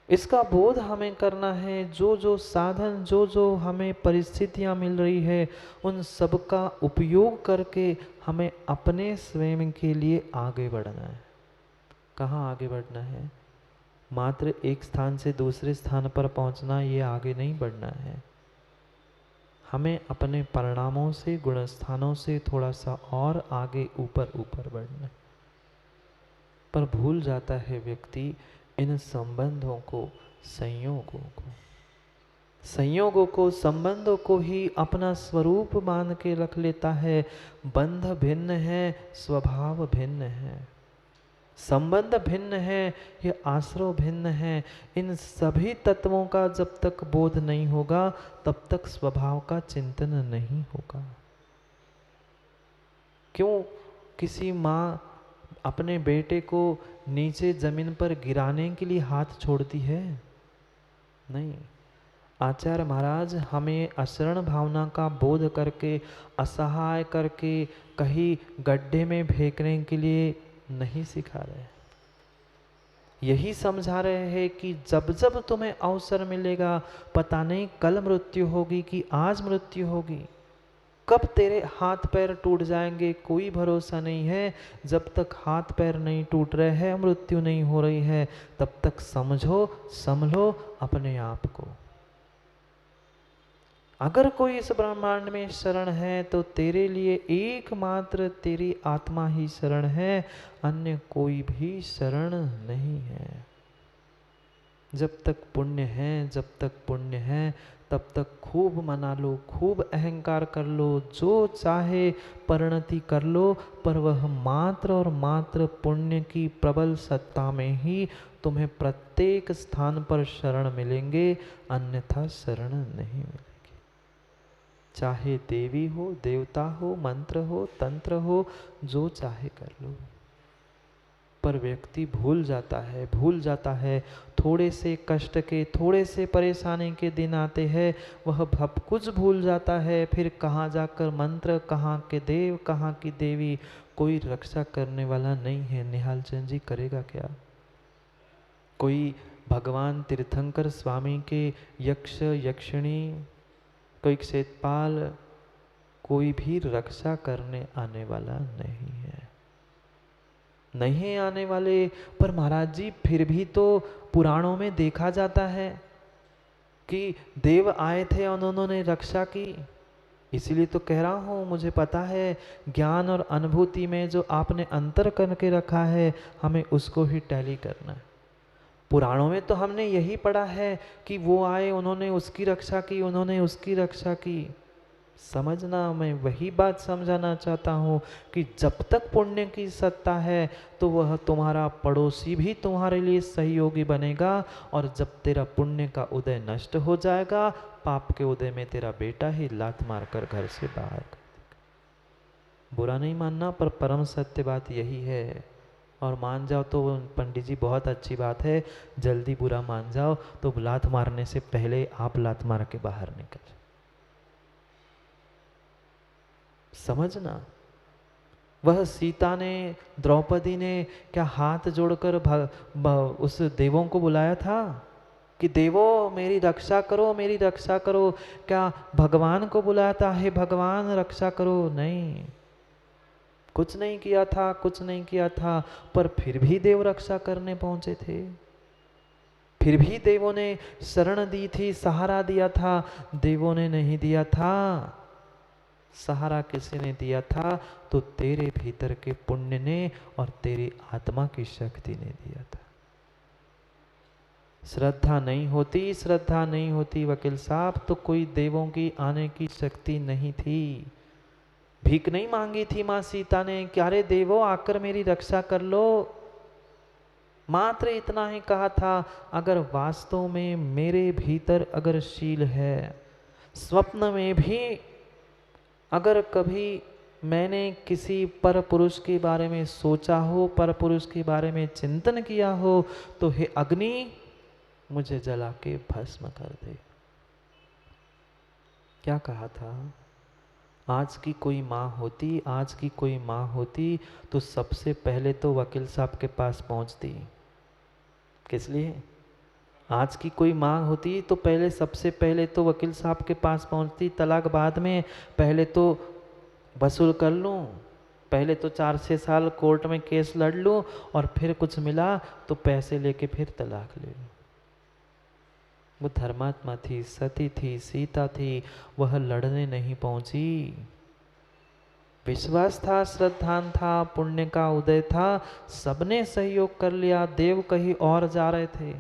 इसका बोध हमें करना है। जो जो साधन, जो जो हमें परिस्थितियां मिल रही है, उन सब का उपयोग करके हमें अपने स्वयं के लिए आगे बढ़ना है। कहाँ आगे बढ़ना है? मात्र एक स्थान से दूसरे स्थान पर पहुंचना, ये आगे नहीं बढ़ना है। हमें अपने परिणामों से, गुण स्थानों से थोड़ा सा और आगे ऊपर ऊपर बढ़ना है। पर भूल जाता है व्यक्ति इन संबंधों को, संयोगों को, संबंधों को ही अपना स्वरूप मान के रख लेता है। बंध भिन्न है, स्वभाव भिन्न है, संबंध भिन्न है, ये आश्रय भिन्न है। इन सभी तत्वों का जब तक बोध नहीं होगा, तब तक स्वभाव का चिंतन नहीं होगा। क्यों किसी माँ अपने बेटे को नीचे जमीन पर गिराने के लिए हाथ छोड़ती है? नहीं। आचार्य महाराज हमें अशरण भावना का बोध करके, असहाय करके कहीं गड्ढे में फेंकने के लिए नहीं सिखा रहे। यही समझा रहे हैं कि जब जब तुम्हें अवसर मिलेगा, पता नहीं कल मृत्यु होगी कि आज मृत्यु होगी, कब तेरे हाथ पैर टूट जाएंगे कोई भरोसा नहीं है। जब तक हाथ पैर नहीं टूट रहे हैं, मृत्यु नहीं हो रही है, तब तक समझो, संभलो अपने आप को। अगर कोई इस ब्रह्मांड में शरण है तो तेरे लिए एकमात्र तेरी आत्मा ही शरण है, अन्य कोई भी शरण नहीं है। जब तक पुण्य है, जब तक पुण्य है, तब तक खूब मना लो, खूब अहंकार कर लो, जो चाहे परिणति कर लो, पर वह मात्र और मात्र पुण्य की प्रबल सत्ता में ही तुम्हें प्रत्येक स्थान पर शरण मिलेंगे, अन्यथा शरण नहीं मिलेंगे। चाहे देवी हो, देवता हो, मंत्र हो, तंत्र हो, जो चाहे कर लो। पर व्यक्ति भूल जाता है। थोड़े से कष्ट के, थोड़े से परेशानी के दिन आते हैं, वह सब कुछ भूल जाता है। फिर कहाँ जाकर मंत्र, कहाँ के देव, कहाँ की देवी, कोई रक्षा करने वाला नहीं है। निहाल चंद जी करेगा क्या? कोई भगवान तीर्थंकर स्वामी के यक्ष यक्षिणी, कोई क्षेत्रपाल, कोई भी रक्षा करने आने वाला नहीं है, नहीं आने वाले। पर महाराज जी फिर भी तो पुराणों में देखा जाता है कि देव आए थे, उन्होंने रक्षा की। इसीलिए तो कह रहा हूँ, मुझे पता है ज्ञान और अनुभूति में जो आपने अंतर करके रखा है, हमें उसको ही टैली करना है। पुराणों में तो हमने यही पढ़ा है कि वो आए, उन्होंने उसकी रक्षा की, उन्होंने उसकी रक्षा की। समझना, मैं वही बात समझाना चाहता हूँ कि जब तक पुण्य की सत्ता है तो वह तुम्हारा पड़ोसी भी तुम्हारे लिए सहयोगी बनेगा, और जब तेरा पुण्य का उदय नष्ट हो जाएगा, पाप के उदय में तेरा बेटा ही लात मारकर घर से बाहर कर देगा। बुरा नहीं मानना, पर परम सत्य बात यही है। और मान जाओ तो पंडित जी बहुत अच्छी बात है, जल्दी बुरा मान जाओ तो लात मारने से पहले आप लात मार के बाहर निकल। समझना, वह सीता ने, द्रौपदी ने क्या हाथ जोड़कर उस देवों को बुलाया था कि देवों मेरी रक्षा करो, मेरी रक्षा करो? क्या भगवान को बुलाया था, हे भगवान रक्षा करो? नहीं, कुछ नहीं किया था, कुछ नहीं किया था। पर फिर भी देव रक्षा करने पहुंचे थे, फिर भी देवों ने शरण दी थी, सहारा दिया था। देवों ने नहीं दिया था, सहारा किसी ने दिया था तो तेरे भीतर के पुण्य ने और तेरी आत्मा की शक्ति ने दिया था। श्रद्धा नहीं होती, श्रद्धा नहीं होती वकील साहब, तो कोई देवों की आने की शक्ति नहीं थी। भीख नहीं मांगी थी मां सीता ने कि अरे देवों आकर मेरी रक्षा कर लो। मात्र इतना ही कहा था, अगर वास्तव में मेरे भीतर अगर शील है, स्वप्न में भी अगर कभी मैंने किसी पर पुरुष के बारे में सोचा हो, पर पुरुष के बारे में चिंतन किया हो, तो हे अग्नि मुझे जला के भस्म कर दे। क्या कहा था? आज की कोई माँ होती, आज की कोई माँ होती तो सबसे पहले तो वकील साहब के पास पहुंचती। किस लिए? आज की कोई मांग होती तो पहले सबसे पहले तो वकील साहब के पास पहुंचती, तलाक बाद में, पहले तो वसूल कर लूं, पहले तो 4-6 साल कोर्ट में केस लड़ लूं और फिर कुछ मिला तो पैसे लेके फिर तलाक ले लूं। वो धर्मात्मा थी, सती थी, सीता थी, वह लड़ने नहीं पहुंची। विश्वास था, श्रद्धान था, पुण्य का उदय था, सबने सहयोग कर लिया। देव कहीं और जा रहे थे,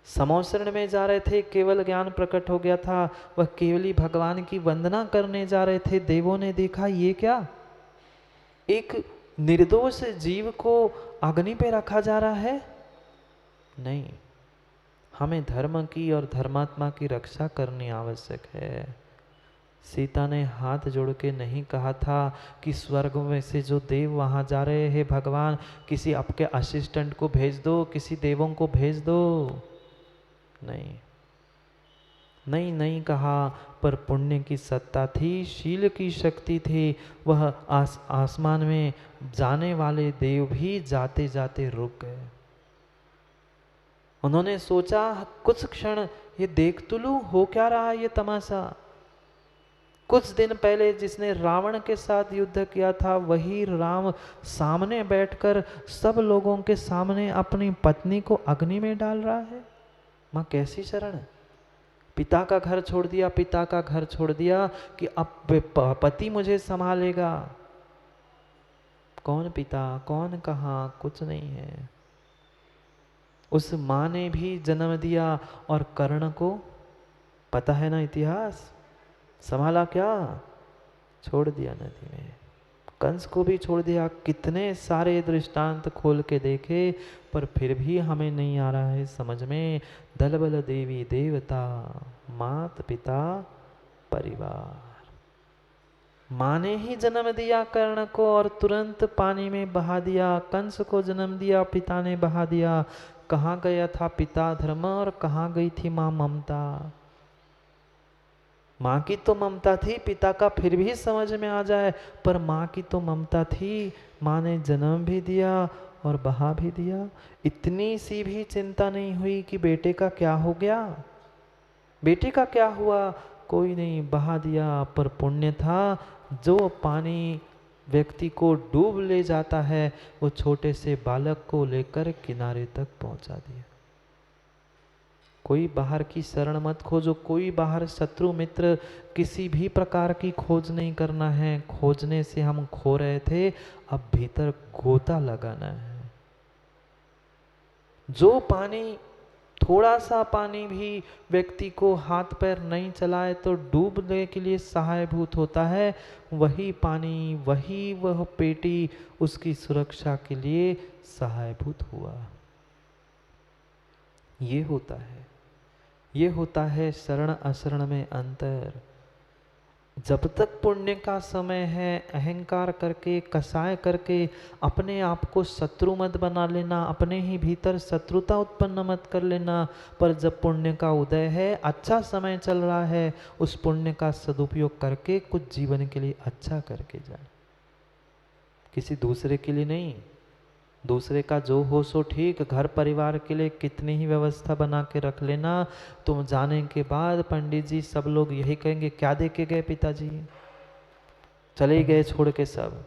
समोसरण में जा रहे थे, केवल ज्ञान प्रकट हो गया था, वह केवली भगवान की वंदना करने जा रहे थे। देवों ने देखा ये क्या, एक निर्दोष जीव को अग्नि पे रखा जा रहा है। नहीं, हमें धर्म की और धर्मात्मा की रक्षा करनी आवश्यक है। सीता ने हाथ जोड़ के नहीं कहा था कि स्वर्ग में से जो देव वहां जा रहे हैं भगवान, किसी आपके असिस्टेंट को भेज दो, किसी देवों को भेज दो। नहीं, नहीं नहीं कहा, पर पुण्य की सत्ता थी, शील की शक्ति थी। वह आसमान में जाने वाले देव भी जाते जाते रुक गए। उन्होंने सोचा कुछ क्षण ये देख तो लूं, हो क्या रहा है ये तमाशा। कुछ दिन पहले जिसने रावण के साथ युद्ध किया था वही राम सामने बैठकर सब लोगों के सामने अपनी पत्नी को अग्नि में डाल रहा है। मां कैसी शरण, पिता का घर छोड़ दिया, पिता का घर छोड़ दिया कि अब पति मुझे संभालेगा। कौन पिता, कौन कहाँ, कुछ नहीं है। उस माँ ने भी जन्म दिया और कर्ण को पता है ना इतिहास, संभाला क्या, छोड़ दिया नदी में। कंस को भी छोड़ दिया। कितने सारे दृष्टांत खोल के देखे पर फिर भी हमें नहीं आ रहा है समझ में। दल बल देवी देवता, मात पिता परिवार। माँ ने ही जन्म दिया कर्ण को और तुरंत पानी में बहा दिया। कंस को जन्म दिया, पिता ने बहा दिया। कहाँ गया था पिता धर्म और कहाँ गई थी माँ ममता। माँ की तो ममता थी, पिता का फिर भी समझ में आ जाए, पर माँ की तो ममता थी। माँ ने जन्म भी दिया और बहा भी दिया। इतनी सी भी चिंता नहीं हुई कि बेटे का क्या हो गया, बेटे का क्या हुआ, कोई नहीं, बहा दिया। पर पुण्य था, जो पानी व्यक्ति को डूब ले जाता है वो छोटे से बालक को लेकर किनारे तक पहुंचा दिया। कोई बाहर की शरण मत खोजो, कोई बाहर शत्रु मित्र किसी भी प्रकार की खोज नहीं करना है। खोजने से हम खो रहे थे, अब भीतर गोता लगाना है। जो पानी, थोड़ा सा पानी भी व्यक्ति को हाथ पैर नहीं चलाए तो डूबने के लिए सहायभूत होता है, वही पानी, वही वह पेटी उसकी सुरक्षा के लिए सहायभूत हुआ। ये होता है, ये होता है शरण अशरण में अंतर। जब तक पुण्य का समय है, अहंकार करके, कसाय करके अपने आप को शत्रु मत बना लेना, अपने ही भीतर शत्रुता उत्पन्न मत कर लेना। पर जब पुण्य का उदय है, अच्छा समय चल रहा है, उस पुण्य का सदुपयोग करके कुछ जीवन के लिए अच्छा करके जाए, किसी दूसरे के लिए नहीं। दूसरे का जो हो सो ठीक, घर परिवार के लिए कितनी ही व्यवस्था बना के रख लेना, तुम जाने के बाद पंडित जी सब लोग यही कहेंगे क्या दे के गए पिताजी, चले गए छोड़ के सब।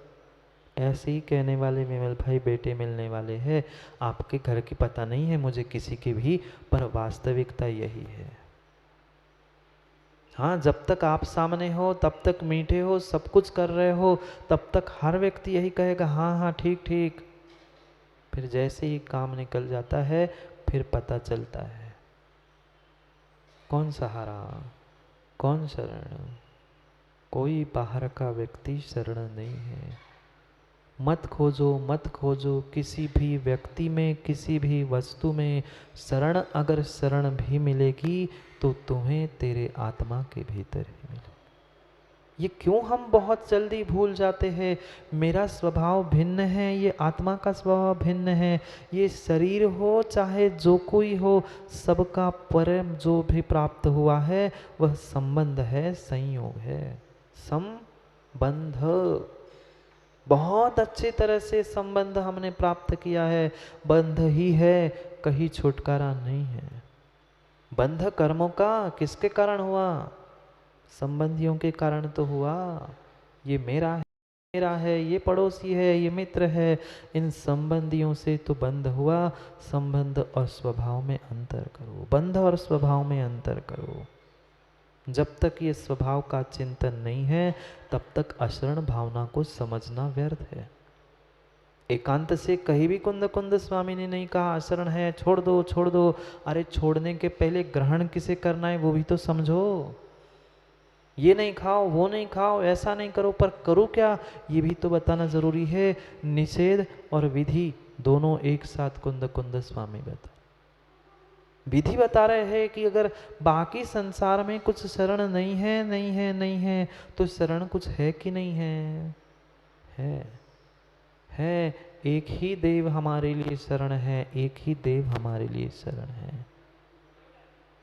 ऐसे ही कहने वाले विमल भाई बेटे मिलने वाले हैं। आपके घर की पता नहीं है मुझे किसी की भी, पर वास्तविकता यही है। हाँ, जब तक आप सामने हो तब तक मीठे हो, सब कुछ कर रहे हो, तब तक हर व्यक्ति यही कहेगा हाँ हाँ ठीक ठीक। फिर जैसे ही काम निकल जाता है फिर पता चलता है कौन सहारा, कौन शरण। कोई बाहर का व्यक्ति शरण नहीं है। मत खोजो, मत खोजो किसी भी व्यक्ति में, किसी भी वस्तु में शरण। अगर शरण भी मिलेगी तो तुम्हें तेरे आत्मा के भीतर ही मिलेगी। ये क्यों हम बहुत जल्दी भूल जाते हैं। मेरा स्वभाव भिन्न है, ये आत्मा का स्वभाव भिन्न है। ये शरीर हो चाहे जो कोई हो, सबका परम जो भी प्राप्त हुआ है वह संबंध है, संयोग है। संबंध, बहुत अच्छी तरह से संबंध हमने प्राप्त किया है। बंध ही है, कहीं छुटकारा नहीं है। बंध कर्मों का किसके कारण हुआ? संबंधियों के कारण तो हुआ। ये मेरा है, ये पड़ोसी है, ये मित्र है, इन संबंधियों से तो बंध हुआ। संबंध और स्वभाव में अंतर करो, बंध और स्वभाव में अंतर करो। जब तक ये स्वभाव का चिंतन नहीं है तब तक अशरण भावना को समझना व्यर्थ है। एकांत से कहीं भी कुंद कुंद स्वामी ने नहीं कहा अशरण है छोड़ दो छोड़ दो। अरे छोड़ने के पहले ग्रहण किसे करना है वो भी तो समझो। ये नहीं खाओ, वो नहीं खाओ, ऐसा नहीं करो, पर करो क्या ये भी तो बताना जरूरी है। निषेध और विधि दोनों एक साथ कुंद कुंद स्वामी बता विधि बता रहे हैं कि अगर बाकी संसार में कुछ शरण नहीं है नहीं है नहीं है तो शरण कुछ है कि नहीं है? है। एक ही देव हमारे लिए शरण है, एक ही देव हमारे लिए शरण है।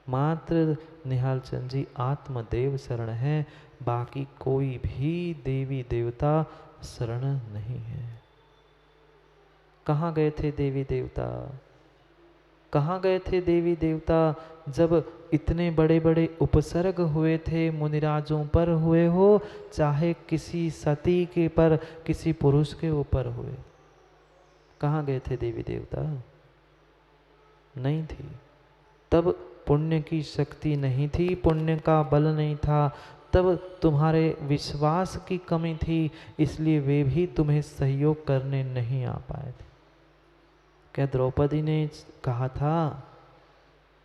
मात्र निहाल चंद जी आत्मदेव शरण है, बाकी कोई भी देवी देवता शरण नहीं है। कहाँ गए थे देवी देवता? कहाँ गए थे देवी देवता जब इतने बड़े बड़े उपसर्ग हुए थे मुनिराजों पर हुए हो, चाहे किसी सती के पर किसी पुरुष के ऊपर हुए? कहाँ गए थे देवी देवता? नहीं थी। तब पुण्य की शक्ति नहीं थी, पुण्य का बल नहीं था, तब तुम्हारे विश्वास की कमी थी, इसलिए वे भी तुम्हें सहयोग करने नहीं आ पाए थे। क्या द्रौपदी ने कहा था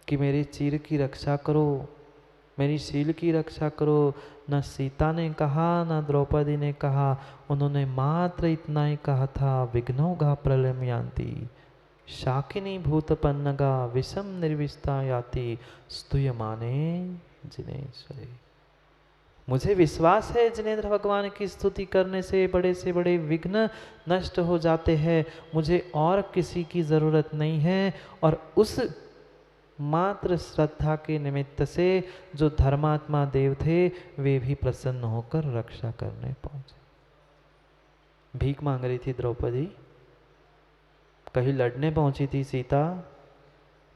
कि मेरे चीर की रक्षा करो, मेरी शील की रक्षा करो? न सीता ने कहा न द्रौपदी ने कहा, उन्होंने मात्र इतना ही कहा था विघ्नोगा प्रलम्यांति शाकिनी भूतपन्नगा विषम निर्विष्टा याति स्तूयमाने जिनेश्वरे। मुझे विश्वास है जिनेन्द्र भगवान की स्तुति करने से बड़े विघ्न नष्ट हो जाते हैं, मुझे और किसी की ज़रूरत नहीं है। और उस मात्र श्रद्धा के निमित्त से जो धर्मात्मा देव थे वे भी प्रसन्न होकर रक्षा करने पहुंचे। भीख मांग रही थी द्रौपदी, कहीं लड़ने पहुंची थी सीता?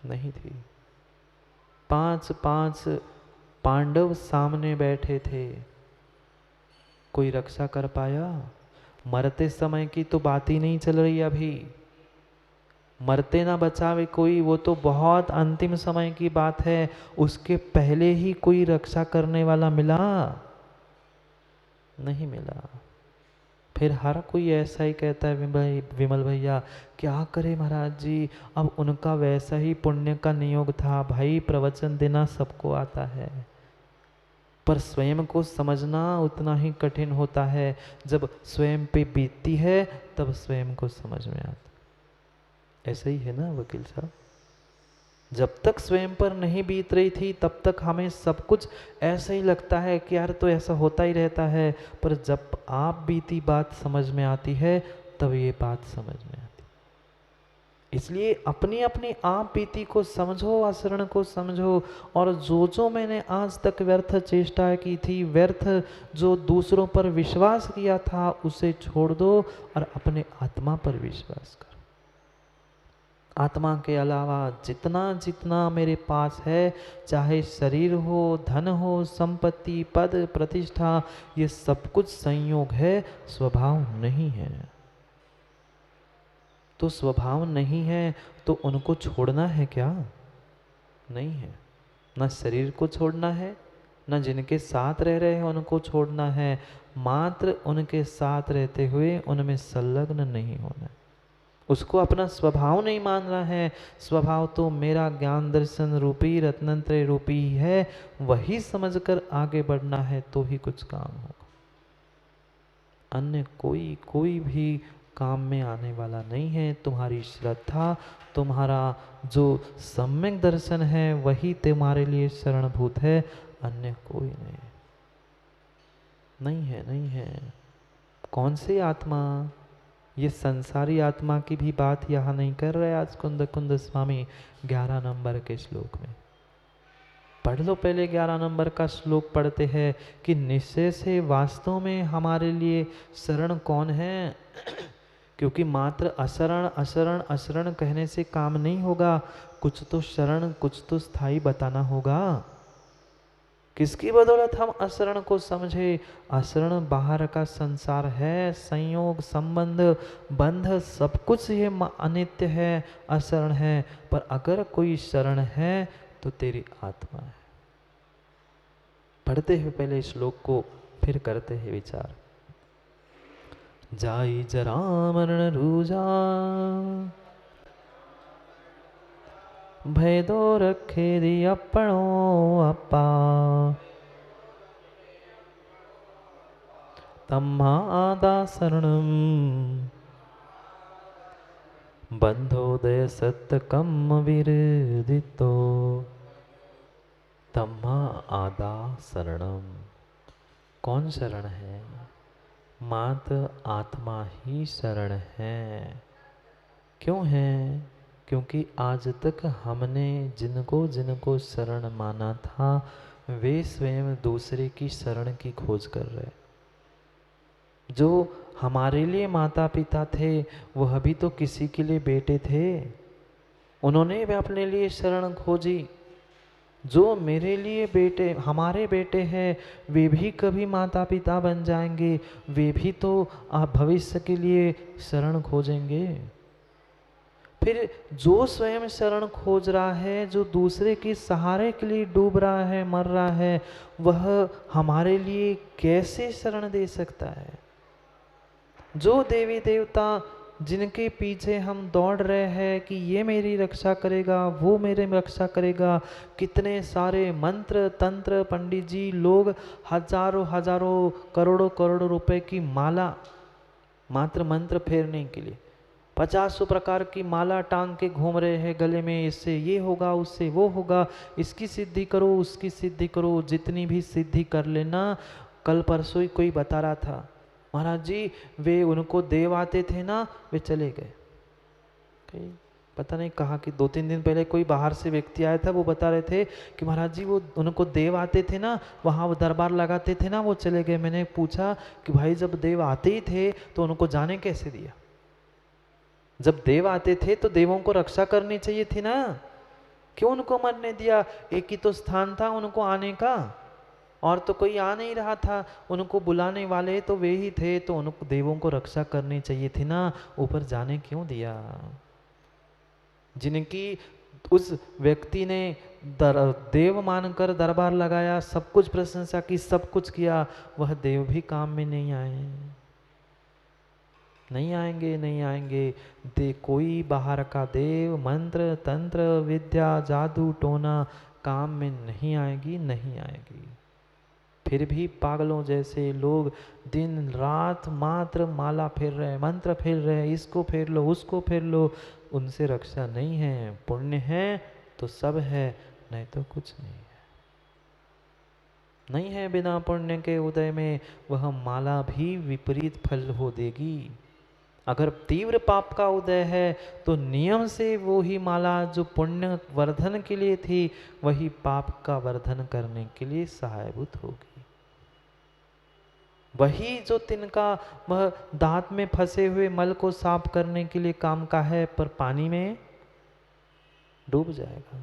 नहीं थी। 5 पांडव सामने बैठे थे, कोई रक्षा कर पाया? मरते समय की तो बात ही नहीं चल रही अभी, मरते ना बचावे कोई, वो तो बहुत अंतिम समय की बात है। उसके पहले ही कोई रक्षा करने वाला मिला? नहीं मिला। फिर हर कोई ऐसा ही कहता है विमल भैया क्या करे महाराज जी, अब उनका वैसा ही पुण्य का नियोग था। भाई प्रवचन देना सबको आता है, पर स्वयं को समझना उतना ही कठिन होता है। जब स्वयं पे बीतती है तब स्वयं को समझ में आता। ऐसा ही है ना वकील साहब? जब तक स्वयं पर नहीं बीत रही थी तब तक हमें सब कुछ ऐसा ही लगता है कि यार तो ऐसा होता ही रहता है, पर जब आप बीती बात समझ में आती है तब ये बात समझ में आती। इसलिए अपनी अपनी आप बीती को समझो, आचरण को समझो। और जो मैंने आज तक व्यर्थ चेष्टा की थी, व्यर्थ जो दूसरों पर विश्वास किया था, उसे छोड़ दो और अपने आत्मा पर विश्वास करो। आत्मा के अलावा जितना जितना मेरे पास है, चाहे शरीर हो, धन हो, संपत्ति, पद, प्रतिष्ठा, ये सब कुछ संयोग है, स्वभाव नहीं है। तो स्वभाव नहीं है तो उनको छोड़ना है क्या? नहीं है। ना शरीर को छोड़ना है, ना जिनके साथ रह रहे हैं उनको छोड़ना है, मात्र उनके साथ रहते हुए उनमें संलग्न नहीं होना। उसको अपना स्वभाव नहीं मानना है। स्वभाव तो मेरा ज्ञान दर्शन रूपी रत्नत्रय रूपी है, वही समझकर आगे बढ़ना है तो ही कुछ काम होगा। अन्य कोई भी काम में आने वाला नहीं है। तुम्हारी श्रद्धा, तुम्हारा जो सम्यक दर्शन है वही तुम्हारे लिए शरणभूत है, अन्य कोई नहीं। नहीं है। कौन सी आत्मा? ये संसारी आत्मा की भी बात यहाँ नहीं कर रहे आज कुंद कुंद स्वामी 11 नंबर के श्लोक में। पढ़ लो पहले 11 नंबर का श्लोक पढ़ते हैं कि निश्चय से वास्तव में हमारे लिए शरण कौन है? क्योंकि मात्र अशरण अशरण अशरण कहने से काम नहीं होगा, कुछ तो शरण कुछ तो स्थायी बताना होगा। किसकी बदौलत हम अशरण को समझे? अशरण बाहर का संसार है, संयोग संबंध बंध सब कुछ ये अनित्य है, अशरण है। पर अगर कोई शरण है तो तेरी आत्मा है। पढ़ते हुए पहले श्लोक को, फिर करते हैं विचार। जाई जरा मरण रूजा, भय दो रखे दी अपनो अपा, तम्हा आदा शरणम बंधोदय सत्य कम विरदितो, तम्हा आदा शरणम। कौन शरण है? मात्र आत्मा ही शरण है। क्यों है? क्योंकि आज तक हमने जिनको जिनको शरण माना था वे स्वयं दूसरे की शरण की खोज कर रहे। जो हमारे लिए माता पिता थे वह भी तो किसी के लिए बेटे थे, उन्होंने भी अपने लिए शरण खोजी। जो मेरे लिए बेटे, हमारे बेटे हैं, वे भी कभी माता पिता बन जाएंगे, वे भी तो भविष्य के लिए शरण खोजेंगे। फिर जो स्वयं शरण खोज रहा है, जो दूसरे के सहारे के लिए डूब रहा है, मर रहा है, वह हमारे लिए कैसे शरण दे सकता है? जो देवी देवता जिनके पीछे हम दौड़ रहे हैं कि ये मेरी रक्षा करेगा, वो मेरे रक्षा करेगा, कितने सारे मंत्र तंत्र पंडित जी लोग हजारों हजारों करोड़ों करोड़ों रुपए की माला मात्र मंत्र फेरने के लिए 50 प्रकार की माला टांग के घूम रहे हैं गले में, इससे ये होगा उससे वो होगा, इसकी सिद्धि करो उसकी सिद्धि करो, जितनी भी सिद्धि कर लेना। कल परसों ही कोई बता रहा था, महाराज जी वे उनको देव आते थे ना, वे चले गए। पता नहीं कहाँ कि 2-3 दिन पहले कोई बाहर से व्यक्ति आया था, वो बता रहे थे कि महाराज जी वो उनको देव आते थे ना, वहाँ वो दरबार लगाते थे ना, वो चले गए। मैंने पूछा कि भाई जब देव आते ही थे तो उनको जाने कैसे दिया? जब देव आते थे तो देवों को रक्षा करनी चाहिए थी ना, क्यों उनको मरने दिया? एक ही तो स्थान था उनको आने का, और तो कोई आ नहीं रहा था, उनको बुलाने वाले तो वे ही थे, तो उनको देवों को रक्षा करनी चाहिए थी ना, ऊपर जाने क्यों दिया? जिनकी उस व्यक्ति ने देव मानकर दरबार लगाया, सब कुछ प्रशंसा की, सब कुछ किया, वह देव भी काम में नहीं आए। नहीं आएंगे, नहीं आएंगे। कोई बाहर का देव मंत्र तंत्र विद्या जादू टोना काम में नहीं आएगी, नहीं आएगी। फिर भी पागलों जैसे लोग दिन रात मात्र माला फेर रहे, मंत्र फेर रहे, इसको फेर लो उसको फेर लो, उनसे रक्षा नहीं है। पुण्य है तो सब है, नहीं तो कुछ नहीं है। नहीं है बिना पुण्य के उदय में वह माला भी विपरीत फल हो देगी। अगर तीव्र पाप का उदय है तो नियम से वो ही माला जो पुण्य वर्धन के लिए थी वही पाप का वर्धन करने के लिए सहायभूत होगी। वही जो तिनका वह दांत में फंसे हुए मल को साफ करने के लिए काम का है, पर पानी में डूब जाएगा।